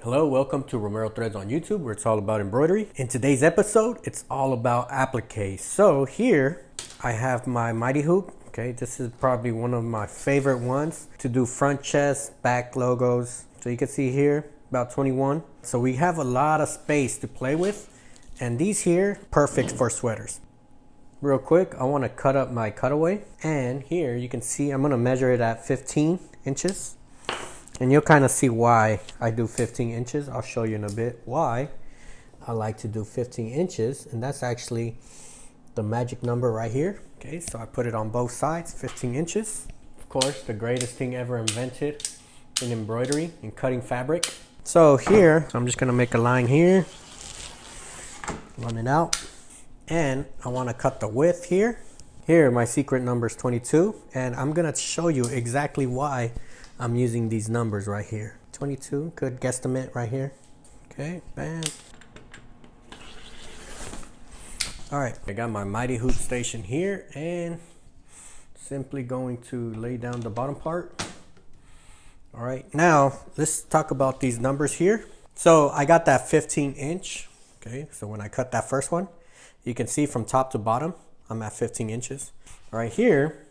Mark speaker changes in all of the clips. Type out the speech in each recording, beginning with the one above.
Speaker 1: Hello, welcome to Romero Threads on YouTube, where it's all about embroidery. In today's episode, it's all about applique. So here I have my mighty hoop. Okay, this is probably one of my favorite ones to do front chest, back logos. So you can see here about 21. So we have a lot of space to play with, and these here perfect for sweaters. Real quick, I want to cut up my cutaway, and here you can see I'm going to measure it at 15 inches. And you'll kind of see why I do 15 inches. I'll show you in a bit why I like to do 15 inches. And that's actually the magic number right here. Okay, so I put it on both sides, 15 inches. Of course, the greatest thing ever invented in embroidery and cutting fabric. So here, I'm just gonna make a line here, run it out. And I wanna cut the width here. Here, my secret number is 22. And I'm gonna show you exactly why I'm using these numbers right here. 22, good guesstimate right here. Okay, bam. All right, I got my mighty hoop station here, and simply going to lay down the bottom part. All right, now let's talk about these numbers here. So I got that 15 inch. Okay, so when I cut that first one, you can see from top to bottom, I'm at 15 inches. Right here,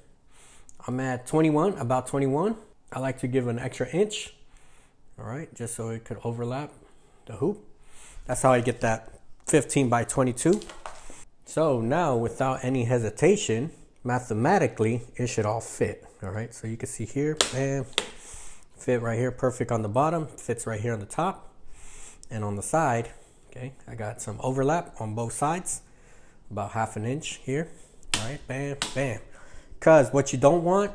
Speaker 1: I'm at 21, about 21. I like to give an extra inch, all right, just so it could overlap the hoop. That's how I get that 15 by 22. So now, without any hesitation, mathematically, it should all fit, all right? So you can see here, bam, fit right here, perfect on the bottom, fits right here on the top, and on the side, okay, I got some overlap on both sides, about half an inch here, all right, bam, bam. Because what you don't want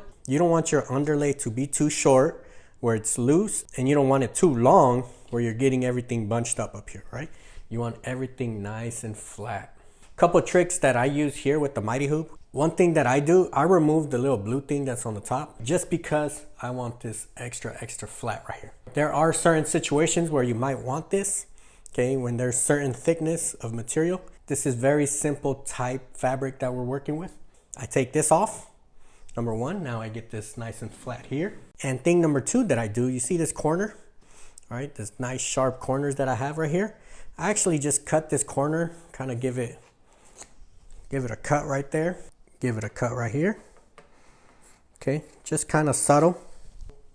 Speaker 1: your underlay to be too short where it's loose, and you don't want it too long where you're getting everything bunched up here, right? You want everything nice and flat. Couple tricks that I use here with the mighty hoop. One thing that I do, I remove the little blue thing that's on the top just because I want this extra flat right here. There are certain situations where you might want this, okay, when there's certain thickness of material. This is very simple type fabric that we're working with. I take this off. Number one, now I get this nice and flat here. And thing number two that I do, you see this corner, all right, this nice sharp corners that I have right here. I actually just cut this corner, kind of give it a cut right there, give it a cut right here. Okay, just kind of subtle.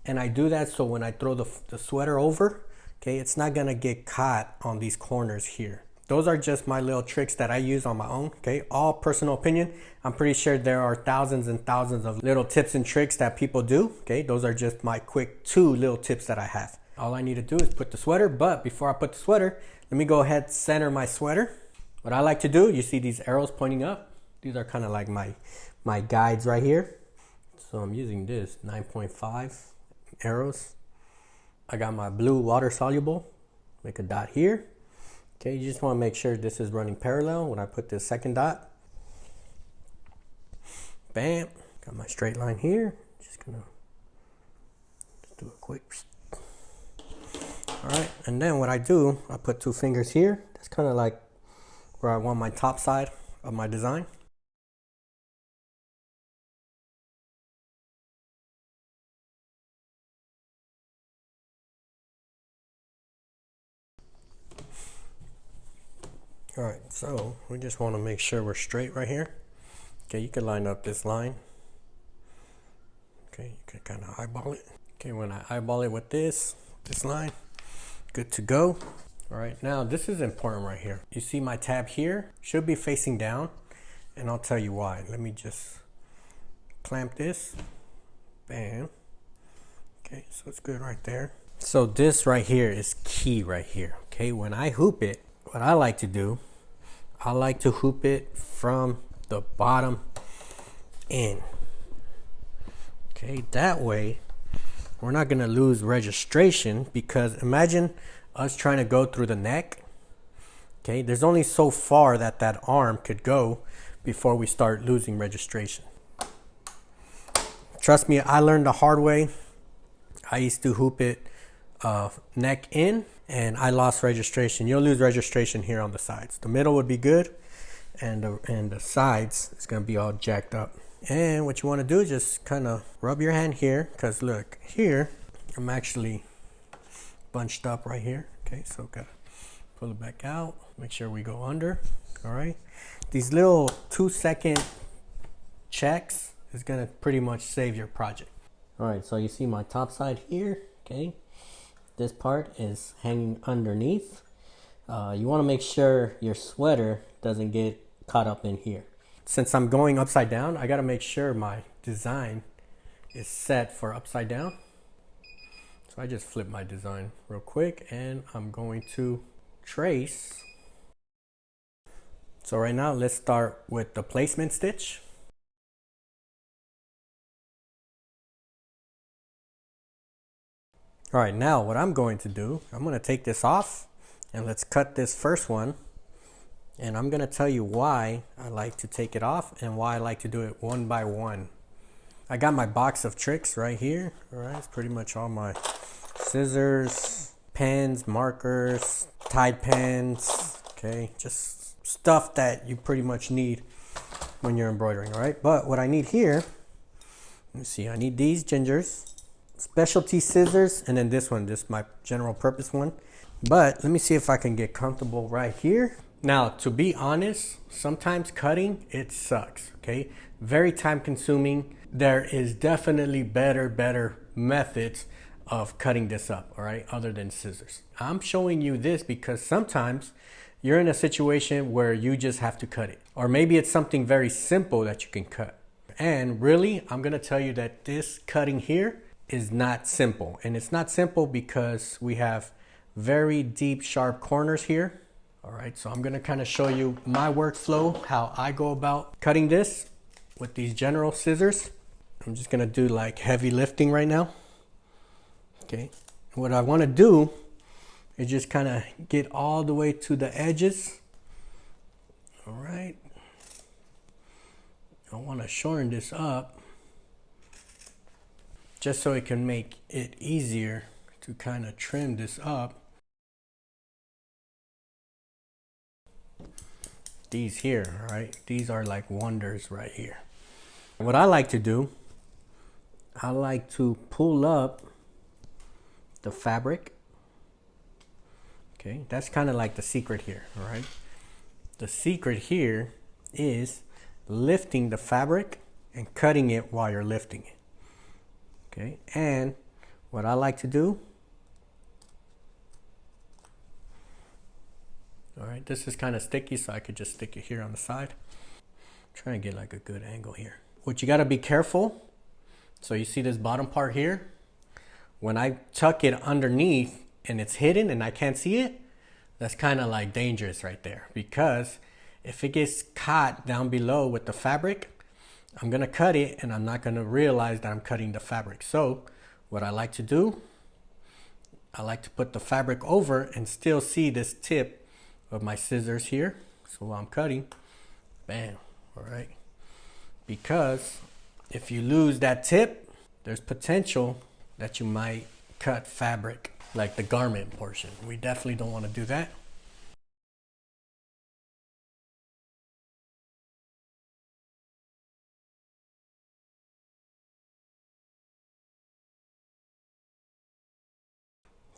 Speaker 1: And I do that so when I throw the sweater over, okay, it's not gonna get caught on these corners here. Those are just my little tricks that I use on my own, okay? All personal opinion. I'm pretty sure there are thousands and thousands of little tips and tricks that people do, okay? Those are just my quick 2 little tips that I have. All I need to do is put the sweater, but before I put the sweater, let me go ahead and center my sweater. What I like to do, you see these arrows pointing up? These are kind of like my guides right here. So I'm using this 9.5 arrows. I got my blue water soluble, make a dot here. Okay, you just want to make sure this is running parallel when I put this second dot. Bam, got my straight line here. Just gonna do a quick. All right, and then what I do, I put 2 fingers here. That's kind of like where I want my top side of my design. All right, so we just want to make sure we're straight right here. Okay, you can line up this line. Okay, you can kind of eyeball it. Okay, when I eyeball it with this line, good to go. All right, now this is important right here. You see my tab here should be facing down, and I'll tell you why. Let me just clamp this. Bam. Okay, so it's good right there. So this right here is key right here. Okay, when I hoop it, what I like to do, I like to hoop it from the bottom in. Okay, that way we're not gonna lose registration, because imagine us trying to go through the neck. Okay, there's only so far that arm could go before we start losing registration. Trust me, I learned the hard way. I used to hoop it neck in, and I lost registration. You'll lose registration here on the sides. The middle would be good, and the sides is gonna be all jacked up. And what you want to do is just kind of rub your hand here, because look here, I'm actually bunched up right here. Okay, so gotta pull it back out, make sure we go under. All right, these little 2-second checks is gonna pretty much save your project. All right, so you see my top side here. Okay, this part is hanging underneath. You want to make sure your sweater doesn't get caught up in here. Since I'm going upside down, I got to make sure my design is set for upside down. So I just flip my design real quick and I'm going to trace. So right now, let's start with the placement stitch. All right, now what I'm going to do, I'm going to take this off and let's cut this first one. And I'm going to tell you why I like to take it off and why I like to do it one by one. I got my box of tricks right here. All right, it's pretty much all my scissors, pens, markers, Tide pens. Okay, just stuff that you pretty much need when you're embroidering, all right? But what I need here, let me see, I need these Gingers, specialty scissors, and then this one, just my general purpose one. But let me see if I can get comfortable right here. Now, to be honest, sometimes cutting, it sucks, okay? Very time consuming. There is definitely better methods of cutting this up, all right, other than scissors. I'm showing you this because sometimes you're in a situation where you just have to cut it. Or maybe it's something very simple that you can cut. And really, I'm gonna tell you that this cutting here is not simple. And it's not simple because we have very deep, sharp corners here. All right, so I'm gonna kind of show you my workflow, how I go about cutting this with these general scissors. I'm just gonna do like heavy lifting right now. Okay, what I wanna do is just kind of get all the way to the edges. All right, I wanna shorten this up just so it can make it easier to kind of trim this up. These here, all right, these are like wonders right here. What I like to do, I like to pull up the fabric. Okay, that's kind of like the secret here, all right? The secret here is lifting the fabric and cutting it while you're lifting it. Okay, and what I like to do, all right, this is kind of sticky, so I could just stick it here on the side. Try and get like a good angle here. What you got to be careful, so you see this bottom part here, when I tuck it underneath and it's hidden and I can't see it, that's kind of like dangerous right there, because if it gets caught down below with the fabric, I'm gonna cut it and I'm not gonna realize that I'm cutting the fabric. So what I like to do, I like to put the fabric over and still see this tip of my scissors here. So while I'm cutting, bam, all right. Because if you lose that tip, there's potential that you might cut fabric, like the garment portion. We definitely don't want to do that.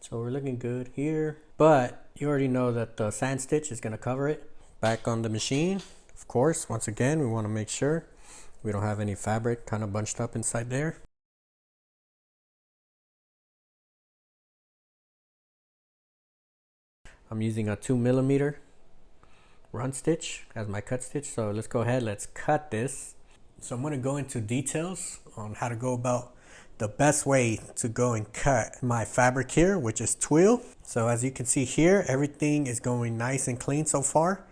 Speaker 1: So we're looking good here, but you already know that the sand stitch is going to cover it. Back on the machine, of course, once again, we want to make sure we don't have any fabric kind of bunched up inside there. I'm using a 2mm run stitch as my cut stitch. So let's go ahead, let's cut this. So I'm going to go into details on how to go about the best way to go and cut my fabric here, which is twill. So as you can see here, everything is going nice and clean so far.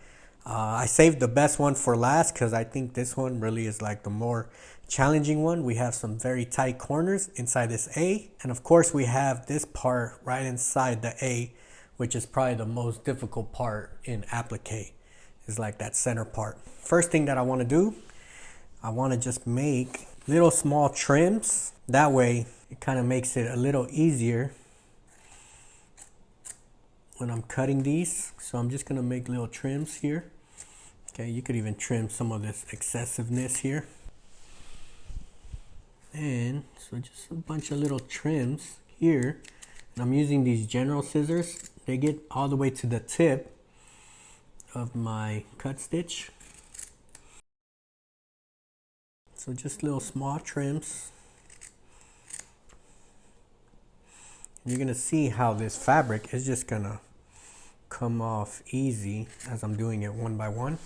Speaker 1: I saved the best one for last because I think this one really is like the more challenging one. We have some very tight corners inside this A, and of course we have this part right inside the A, which is probably the most difficult part in applique, is like that center part. First thing that I want to do, I want to just make little small trims. That way it kind of makes it a little easier when I'm cutting these. So I'm just going to make little trims here. Okay, you could even trim some of this excessiveness here. And so just a bunch of little trims here. And I'm using these general scissors. they get all the way to the tip of my cut stitch. So just little small trims. You're gonna see how this fabric is just gonna come off easy as I'm doing it one by one.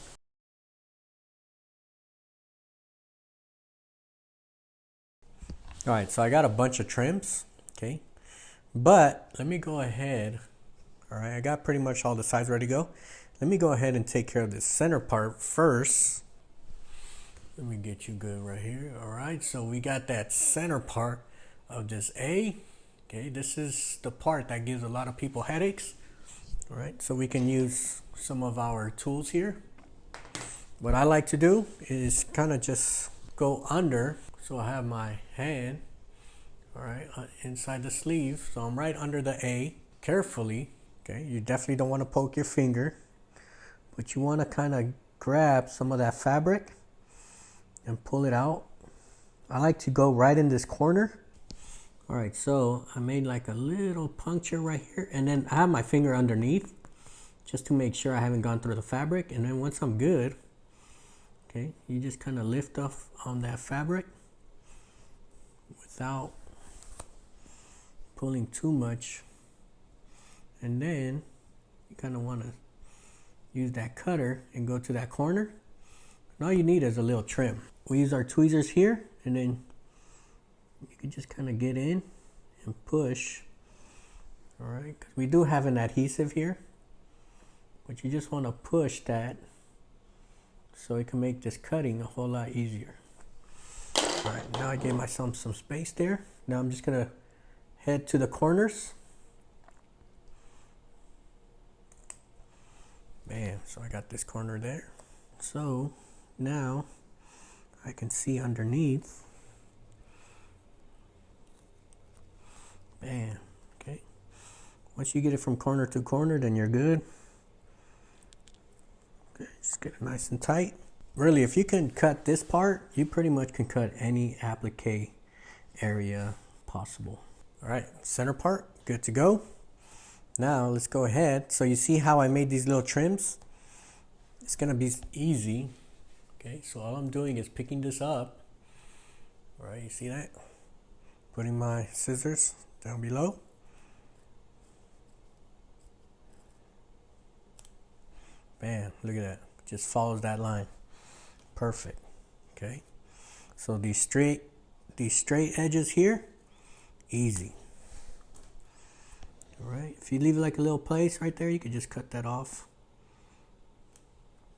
Speaker 1: All right, so I got a bunch of trims, okay? But let me go ahead, all right, I got pretty much all the sides ready to go. Let me go ahead and take care of this center part first. Let me get you good right here. All right, so we got that center part of this A. Okay, this is the part that gives a lot of people headaches. All right, so we can use some of our tools here. What I like to do is kind of just go under. So I have my hand, all right, inside the sleeve. So I'm right under the A, carefully. Okay, you definitely don't want to poke your finger, but you want to kind of grab some of that fabric and pull it out. I like to go right in this corner. All right, so I made like a little puncture right here, and then I have my finger underneath just to make sure I haven't gone through the fabric. And then once I'm good, okay, you just kind of lift off on that fabric without pulling too much. And then you kind of want to use that cutter and go to that corner. And all you need is a little trim. We use our tweezers here, and then you can just kind of get in and push. All right, because we do have an adhesive here, but you just want to push that so it can make this cutting a whole lot easier. All right, now I gave myself some space there. Now I'm just gonna head to the corners. Bam, so I got this corner there. So now I can see underneath. Bam, okay. Once you get it from corner to corner, then you're good. Okay, just get it nice and tight. Really, if you can cut this part, you pretty much can cut any applique area possible. All right, center part, good to go. Now let's go ahead. So you see how I made these little trims? It's gonna be easy. Okay, so all I'm doing is picking this up. All right, you see that? Putting my scissors down below. Bam, look at that. Just follows that line. Perfect. Okay. So these straight edges here, easy. All right. If you leave like a little place right there, you could just cut that off.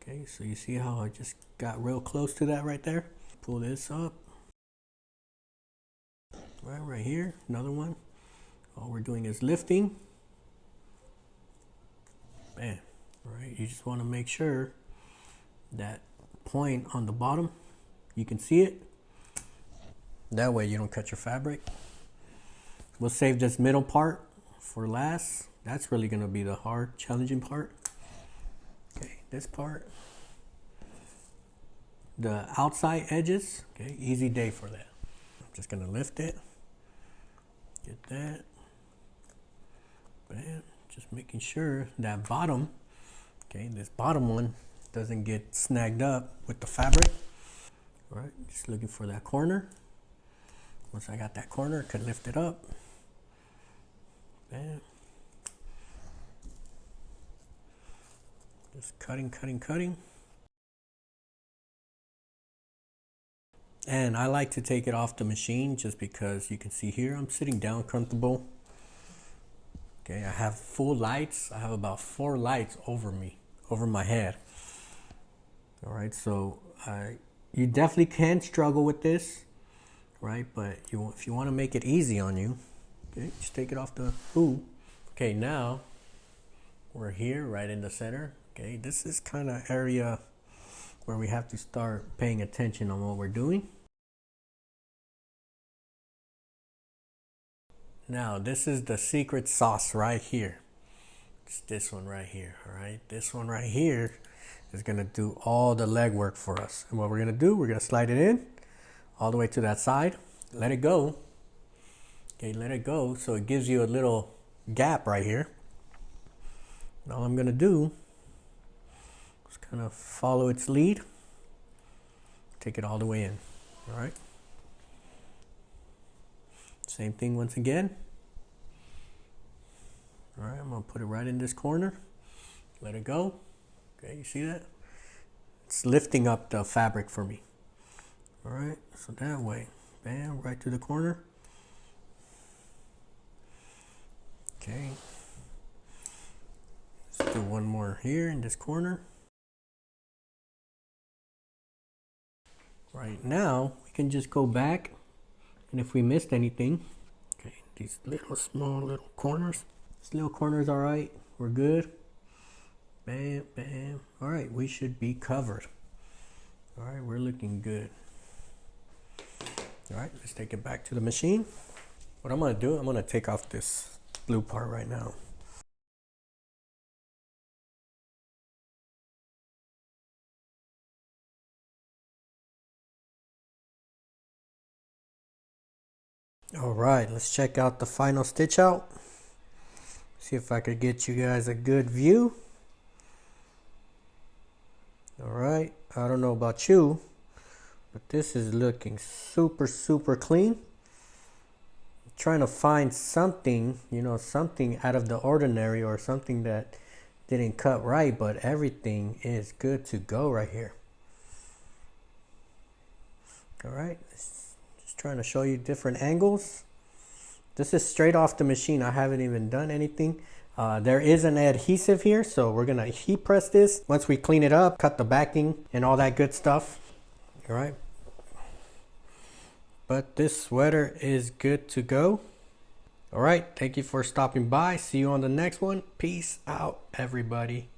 Speaker 1: Okay, so you see how I just got real close to that right there? Pull this up. Right here, another one. All we're doing is lifting. Bam. All right, you just want to make sure that point on the bottom, you can see it. That way you don't cut your fabric. We'll save this middle part for last. That's really going to be the hard, challenging part. Okay, this part. The outside edges, okay, easy day for that. I'm just going to lift it. Get that. Bam. Just making sure that bottom, okay, this bottom one doesn't get snagged up with the fabric. All right, just looking for that corner. Once I got that corner, I could lift it up. Bam. Just cutting, cutting, cutting. And I like to take it off the machine just because you can see here I'm sitting down comfortable. Okay, I have full lights. I have about 4 lights over me, over my head. All right, so you definitely can struggle with this, right? But if you want to make it easy on you, okay, just take it off the hoop. Okay, now we're here right in the center. Okay, this is kind of area where we have to start paying attention on what we're doing. Now, this is the secret sauce right here. It's this one right here, all right? This one right here is gonna do all the legwork for us. And what we're gonna do, we're gonna slide it in all the way to that side, let it go. Okay, let it go so it gives you a little gap right here. All I'm gonna do is kind of follow its lead, take it all the way in. All right. Same thing once again. All right, I'm gonna put it right in this corner. Let it go. Okay, you see that? It's lifting up the fabric for me. All right, so that way, bam, right to the corner. Okay. Let's do one more here in this corner. Right now, we can just go back, and if we missed anything, okay, these little small little corners, this little corner is all right. We're good. Bam, bam. All right, we should be covered. All right, we're looking good. All right, let's take it back to the machine. What I'm gonna do, I'm gonna take off this blue part right now. All right, let's check out the final stitch out. See if I could get you guys a good view. All right, I don't know about you, but this is looking super, super clean. I'm trying to find something, you know, something out of the ordinary or something that didn't cut right, but everything is good to go right here. All right, just trying to show you different angles. This is straight off the machine. I haven't even done anything. There is an adhesive here, so we're gonna heat press this. Once we clean it up, cut the backing and all that good stuff. All right. But this sweater is good to go. All right, thank you for stopping by. See you on the next one. Peace out, everybody.